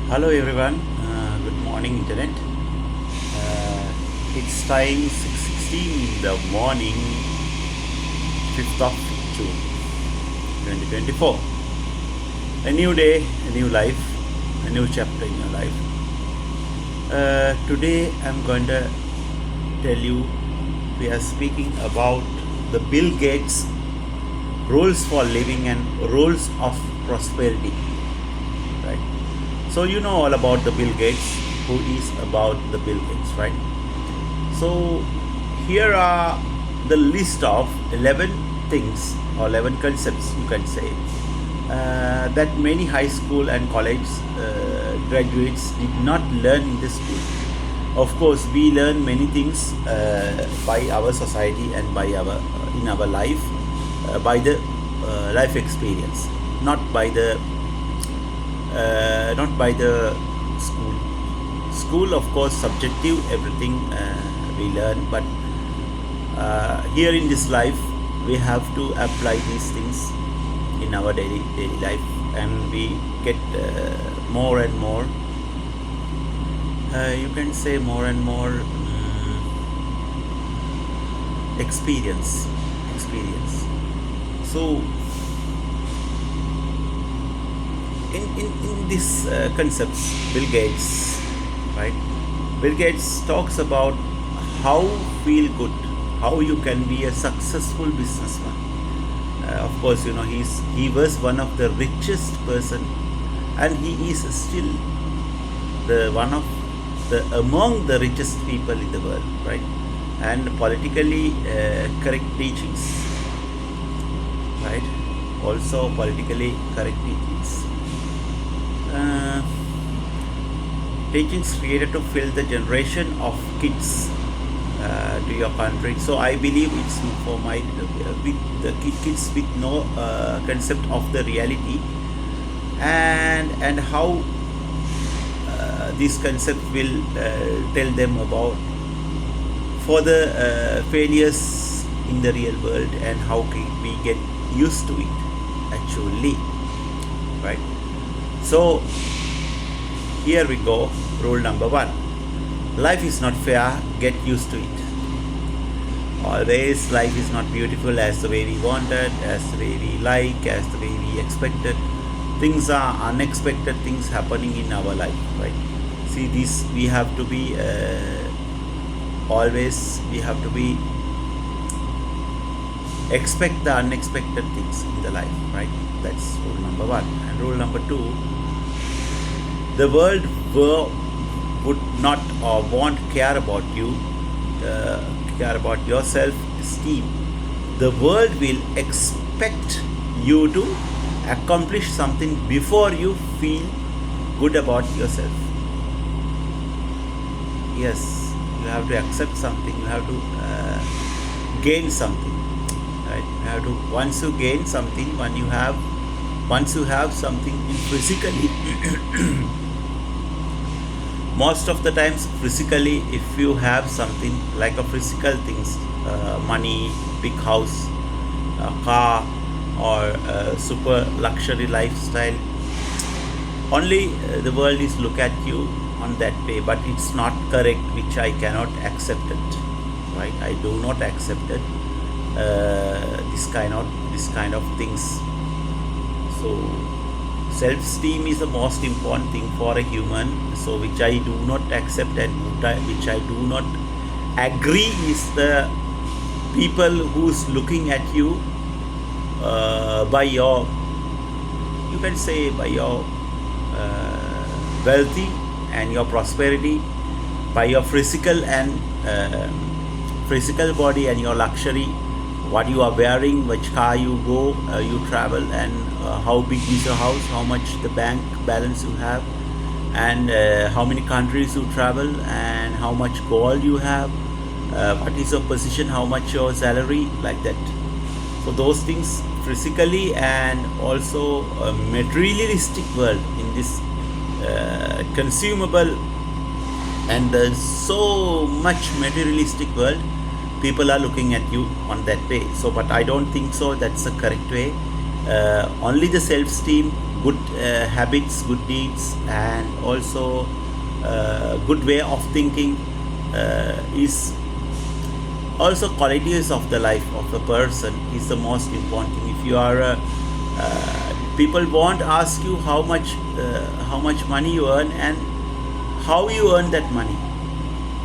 Hello everyone. Good morning, internet. It's time 6:16 in the morning, 5th of June, 2024. A new day, a new life, a new chapter in your life. Today I'm going to tell you we are speaking about the Bill Gates rules for living and rules of prosperity, right? So you know all about the Bill Gates. Who is about the Bill Gates, right? So here are the list of 11 things or 11 concepts, you can say, that many high school and college graduates did not learn in the school. Of course, we learn many things by our society and by our in our life, by the life experience, not by the school. School, of course, subjective, everything we learn, but here in this life, we have to apply these things in our daily life, and we get more and more. You can say more and more experience. So in this concepts, Bill Gates, right? Bill Gates talks about how feel good, how you can be a successful businessman. Of course, you know he was one of the richest person, and he is still the one of the among the richest people in the world, right? And politically correct teachings, right? Also politically correct teachings. Teachings created to fill the generation of kids to your country. So I believe it's for my with the kids with no concept of the reality, and how this concept will tell them about for the failures in the real world, and how we get used to it actually, right? So here we go. Rule number one: life is not fair, get used to it. Always life is not beautiful as the way we wanted, as the way we like, as the way we expected. Things are unexpected things happening in our life, right? See, this we have to be always we have to be expect the unexpected things in the life, right? That's rule number one. And rule number two: the world would not or won't care about you, care about your self-esteem. The world will expect you to accomplish something before you feel good about yourself. Yes, you have to accept something. You have to gain something, right? You have to once you gain something, once you have something physically. Most of the times physically, if you have something like a physical things, money, big house, a car, or a super luxury lifestyle, only the world is look at you on that way, but it's not correct, which I cannot accept it, right? I do not accept it, this kind of things. So self-esteem is the most important thing for a human, so which I do not accept, and which I do not agree is the people who's looking at you by your, you can say, by your wealthy and your prosperity, by your physical and physical body and your luxury, what you are wearing, which car you go, you travel, and how big is your house, how much the bank balance you have, and how many countries you travel, and how much gold you have, what is your position, how much your salary, like that. So those things physically and also a materialistic world, in this consumable and so much materialistic world, people are looking at you on that way. So but I don't think so that's the correct way. Only the self-esteem good habits, good deeds, and also good way of thinking is also qualities of the life of a person is the most important thing. If you are people won't ask you how much money you earn and how you earn that money,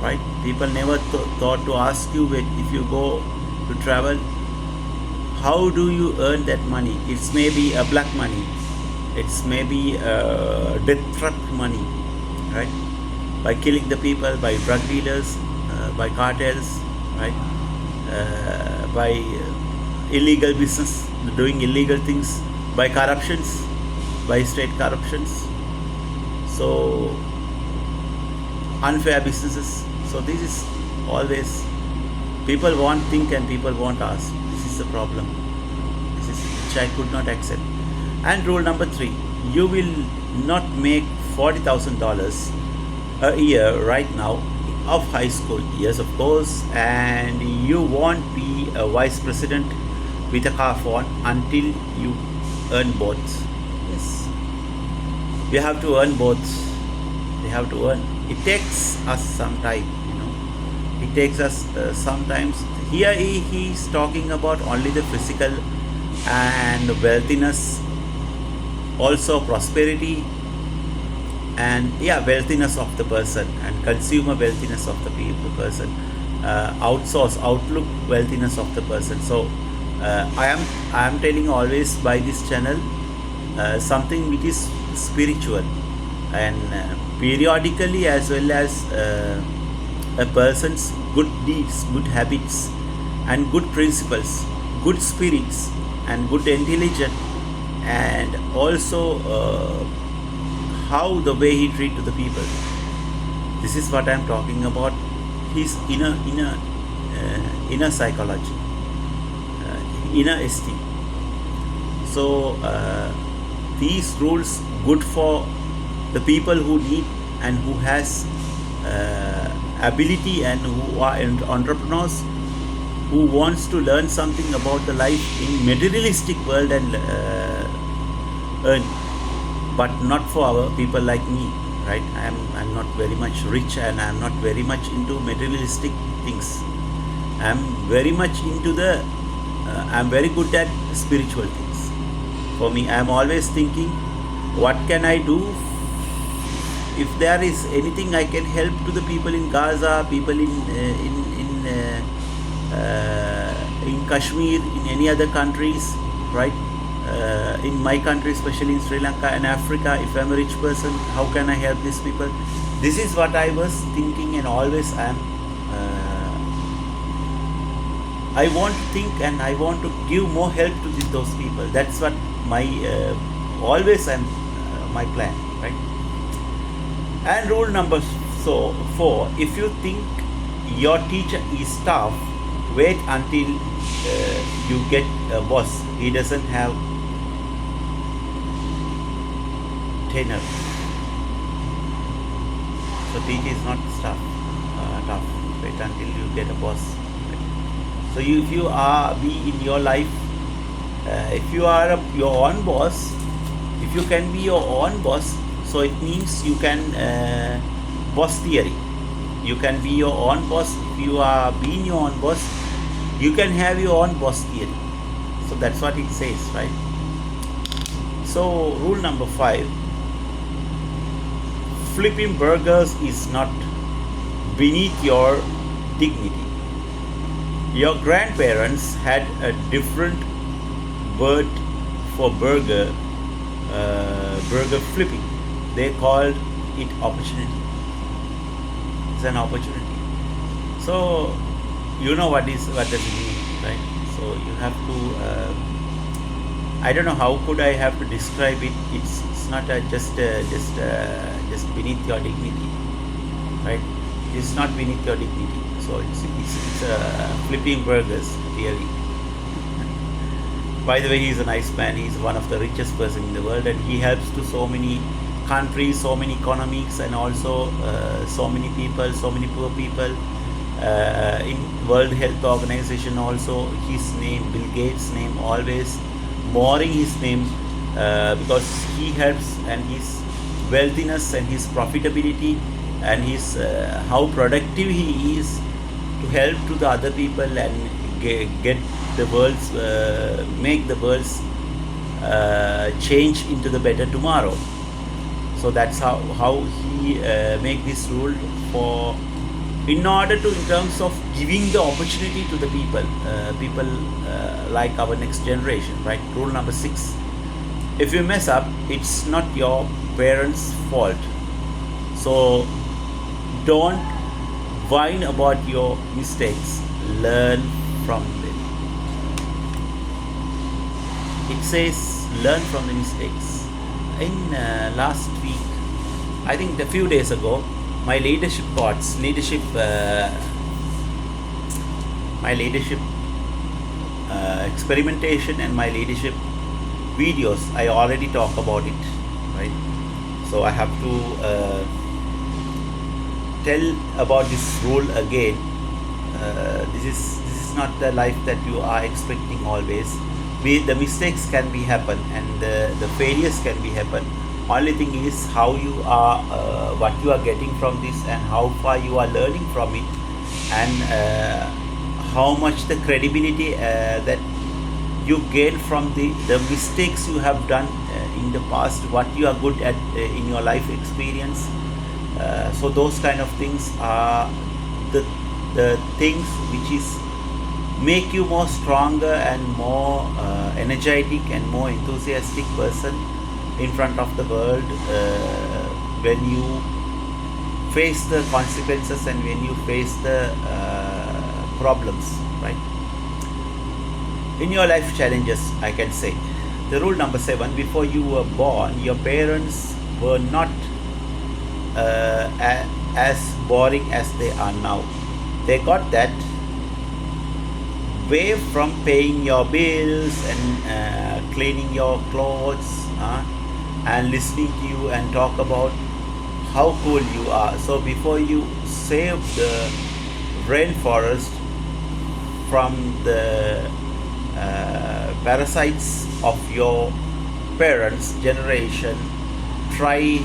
right? People never thought to ask you if you go to travel, how do you earn that money? It's maybe a black money, it's maybe death trap money, right? By killing the people, by drug dealers, by cartels, right? By illegal business, doing illegal things, by corruptions, by state corruptions. So unfair businesses. So this is always people won't think and people won't ask. This is the problem. This is which I could not accept. And rule number 3: you will not make $40,000 a year right now of high school. Yes, of course, and you won't be a vice president with a car phone until you earn both. Yes, we have to earn both. We have to earn. It takes us some time, it takes us sometimes. Here he is talking about only the physical and wealthiness, also prosperity, and wealthiness of the person and consumer wealthiness of the person, outlook wealthiness of the person. So I am telling always by this channel something which is spiritual, and periodically, as well as a person's good deeds, good habits, and good principles, good spirits, and good intelligence, and also how the way he treat to the people. This is what I am talking about. His inner psychology, inner esteem. So these rules good for the people who need and who has ability and who are entrepreneurs, who wants to learn something about the life in materialistic world and earn, but not for our people like me, right? I'm not very much rich, and I'm not very much into materialistic things. I'm very much into the I'm very good at spiritual things. For me, I'm always thinking, what can I do? If there is anything I can help to the people in Gaza, people in Kashmir, in any other countries, right? In my country, especially in Sri Lanka and Africa, if I'm a rich person, how can I help these people? This is what I was thinking, and always I want to think and I want to give more help to those people. That's what my always my plan, right? And rule number 4: if you think your teacher is tough, wait until you get a boss. He doesn't have tenure. So teacher is not tough. Wait until you get a boss. So if you are in your life, if you are your own boss, if you can be your own boss, so it means you can boss theory. You can be your own boss. If you are being your own boss, you can have your own boss theory. So that's what it says, right? So rule number 5: flipping burgers is not beneath your dignity. Your grandparents had a different word for burger flipping. They called it opportunity. It's an opportunity. So you know what does it mean, right? So you have to. I don't know how could I have to describe it. It's not just beneath your dignity, right? It's not beneath your dignity. So it's flipping burgers really. By the way, he's a nice man. He's one of the richest person in the world, and he helps to so many countries, so many economics, and also so many people, so many poor people. In World Health Organization also, his name, Billgates' name, always mooring his name because he helps, and his wealthiness and his profitability and his how productive he is to help to the other people and get the world's make the world's change into the better tomorrow. So that's how he make this rule for, in order to, in terms of giving the opportunity to the people like our next generation, right? Rule number 6: if you mess up, it's not your parents' fault. So don't whine about your mistakes. Learn from them. It says learn from the mistakes. In last week, I think a few days ago, my leadership thoughts, my leadership experimentation and my leadership videos, I already talk about it, right? So I have to tell about this rule again. This is not the life that you are expecting always. The mistakes can be happen, and the failures can be happen. Only thing is how you are, what you are getting from this, and how far you are learning from it, and how much the credibility that you gain from the mistakes you have done in the past, what you are good at in your life experience. So those kind of things are the things which is make you more stronger and more energetic and more enthusiastic person in front of the world when you face the consequences and when you face the problems, right? In your life challenges, I can say. The rule number 7: before you were born, your parents were not as boring as they are now. They got that way from paying your bills and cleaning your clothes and listening to you and talk about how cool you are. So before you save the rainforest from the parasites of your parents' generation, try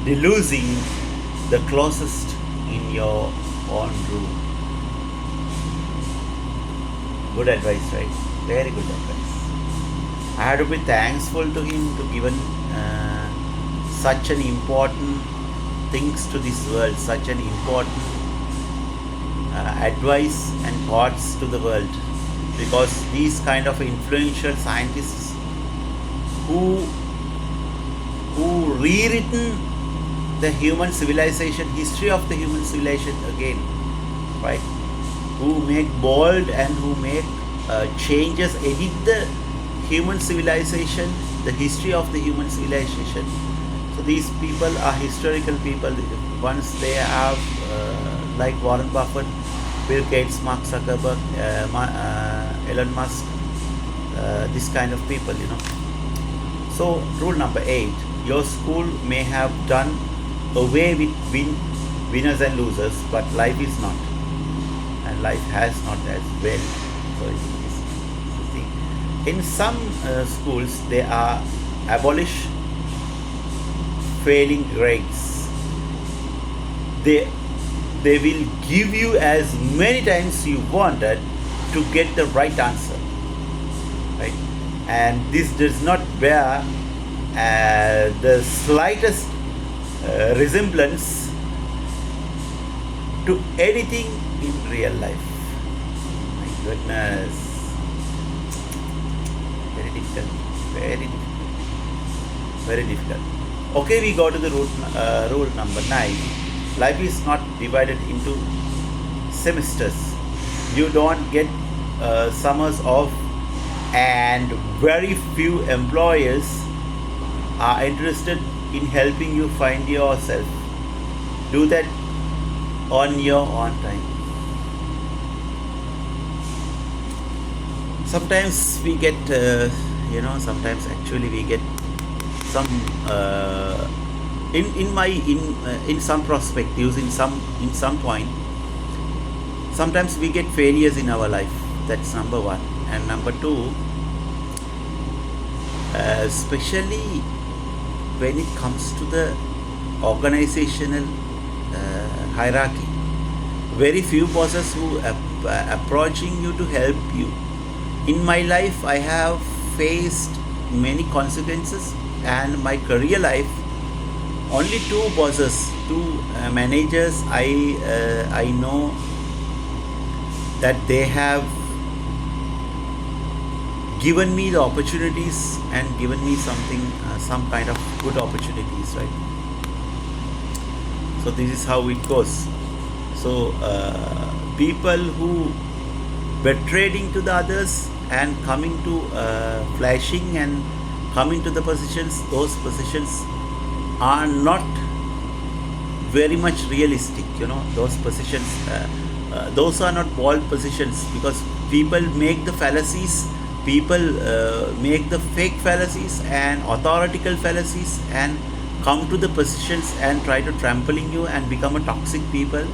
delusing the closest in your own room. Good advice, right? Very good advice. I had to be thankful to him to given such an important things to this world, such an important advice and thoughts to the world, because these kind of influential scientists who rewritten the human civilization, history of the human civilization again, right? Who make bold and who make changes, edit the human civilization, the history of the human civilization. So these people are historical people. Once they have like Warren Buffett, Billgates, Mark Zuckerberg, Elon Musk, this kind of people, you know. So rule number 8: your school may have done away with winners and losers, but life is not, and life has not as well. So it's the thing. In some schools, they are abolish failing grades. They will give you as many times you wanted to get the right answer, right? And this does not bear the slightest resemblance to anything in real life. My goodness, very difficult, very difficult, very difficult. Okay, we go to the rule number 9. Life is not divided into semesters. You don't get summers off, and very few employers are interested in helping you find yourself. Do that on your own time. Sometimes we get, sometimes actually we get some in some perspectives, in some point. Sometimes we get failures in our life. That's number 1, and number 2. especially when it comes to the organizational hierarchy. Very few bosses who approaching you to help you. In my life, I have faced many consequences, and my career life, only two bosses, two managers. I know that they have given me the opportunities and given me something, some kind of good opportunities, right? So this is how it goes. So people who betraying to the others and coming to flashing and coming to the positions, those positions are not very much realistic. Those positions, those are not bold positions, because people make the fallacies, people make the fake fallacies and authoritical fallacies and come to the positions and try to trampling you and become a toxic people.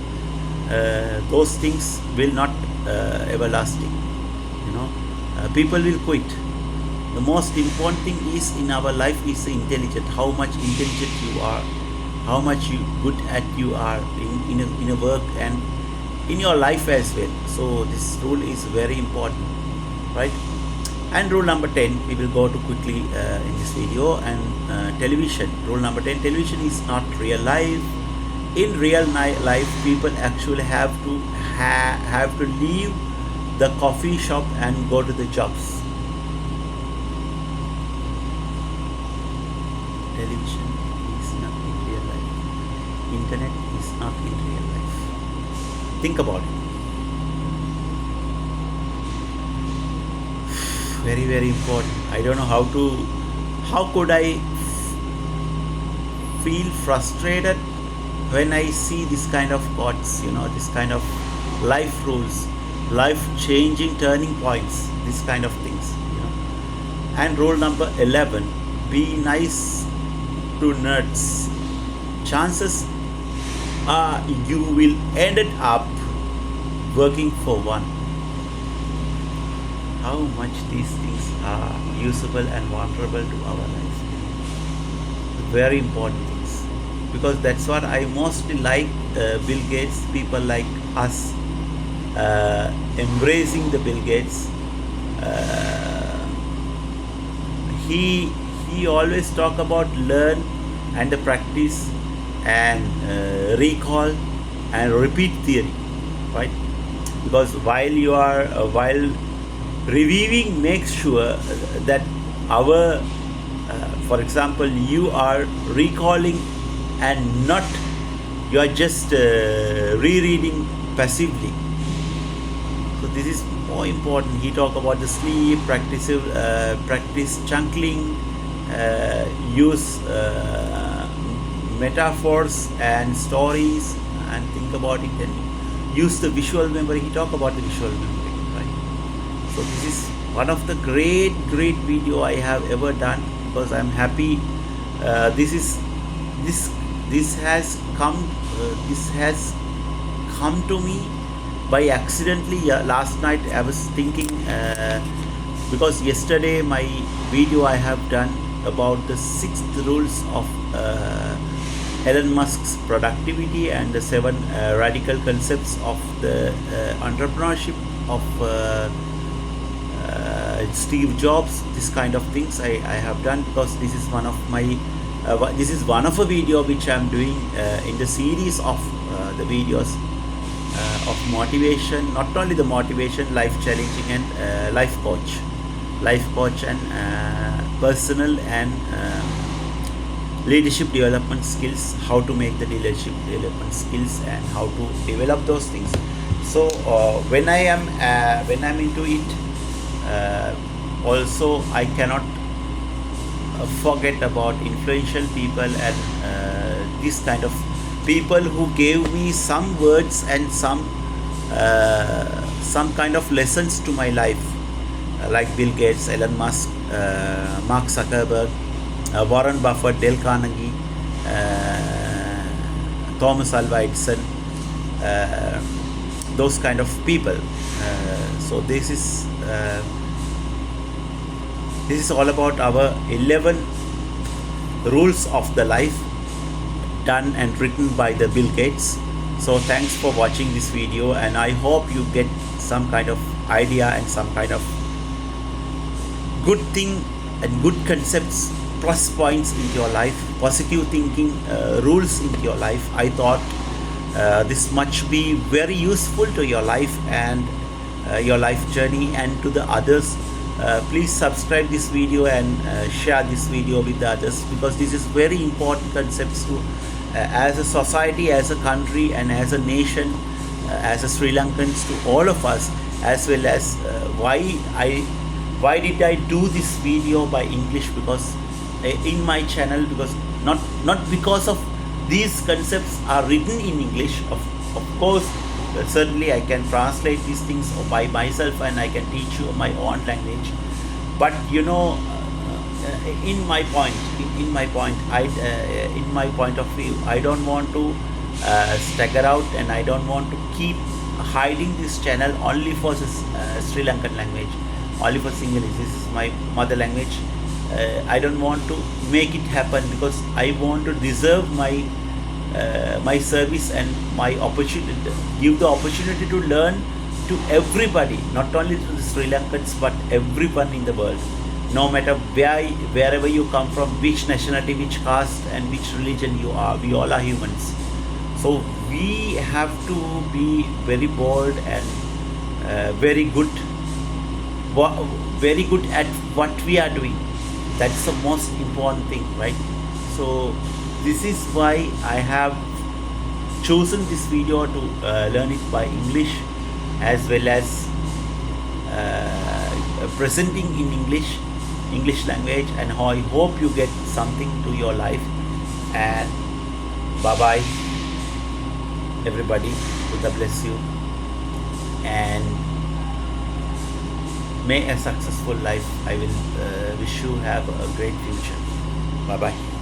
Those things will not everlasting. People will quit. The most important thing is in our life is the intelligent. How much intelligent you are, how much you good at you are in a work and in your life as well. So this rule is very important, right? And rule number 10, we will go to quickly in this video. And television, rule number 10, television is not real life. In real life, people actually have to leave the coffee shop and go to the jobs. Television is not in real life. Internet is not in real life. Think about it. Very, very important. I don't know how could I feel frustrated when I see this kind of quotes, this kind of life rules, life changing turning points, this kind of things. And rule number 11, be nice to nerds. Chances are you will end up working for one. How much these things are usable and vulnerable to our lives. Very important things, because that's what I mostly like. Bill Gates, people like us embracing the Bill Gates. He always talk about learn and the practice and recall and repeat theory, right? Because while reviewing, makes sure that our for example, you are recalling and not you are just rereading passively. So this is more important. He talk about the sleep practice, practice chunkling, use metaphors and stories, and think about it, and use the visual memory. He talk about the visual memory, right? So this is one of the great video I have ever done, because I'm happy. This has come to me by accidentally. Last night I was thinking, because yesterday my video I have done about the 6th rules of Elon Musk's productivity and the 7 radical concepts of the entrepreneurship of Steve Jobs. This kind of things I have done, because this is one of my this is one of a video which I'm doing in the series of the videos of motivation. Not only the motivation, life challenging and life coach and personal and leadership development skills, how to make the leadership development skills and how to develop those things. So when I'm into it, also I cannot forget about influential people and this kind of people who gave me some words and some kind of lessons to my life, like Bill Gates, Elon Musk, Mark Zuckerberg, Warren Buffett, Dale Carnegie, Thomas Alva Edison, those kind of people. So this is This is all about our 11 rules of the life, done and written by the Bill Gates. So thanks for watching this video, and I hope you get some kind of idea and some kind of good thing and good concepts, plus points in your life, positive thinking rules in your life. I thought this much be very useful to your life and your life journey and to the others. Please subscribe this video and share this video with the others, because this is very important concepts to as a society, as a country, and as a nation, as a Sri Lankans, to all of us, as well as why did I do this video by English, because in my channel, because not because of these concepts are written in English. Of course, certainly I can translate these things by myself and I can teach you my own language, but in my point, in my point of view, I don't want to stagger out, and I don't want to keep hiding this channel only for this Sri Lankan language, only for Sinhalese. This is my mother language. I don't want to make it happen, because I want to deserve my service and my opportunity, give the opportunity to learn to everybody, not only to the Sri Lankans but everyone in the world, no matter wherever you come from, which nationality, which caste, and which religion you are. We all are humans. So we have to be very bold and very good at what we are doing. That's the most important thing, right? So this is why I have chosen this video to learn it by English, as well as presenting in English language, and I hope you get something to your life. And bye bye everybody, Buddha bless you, and may a successful life. I will wish you have a great future. Bye bye.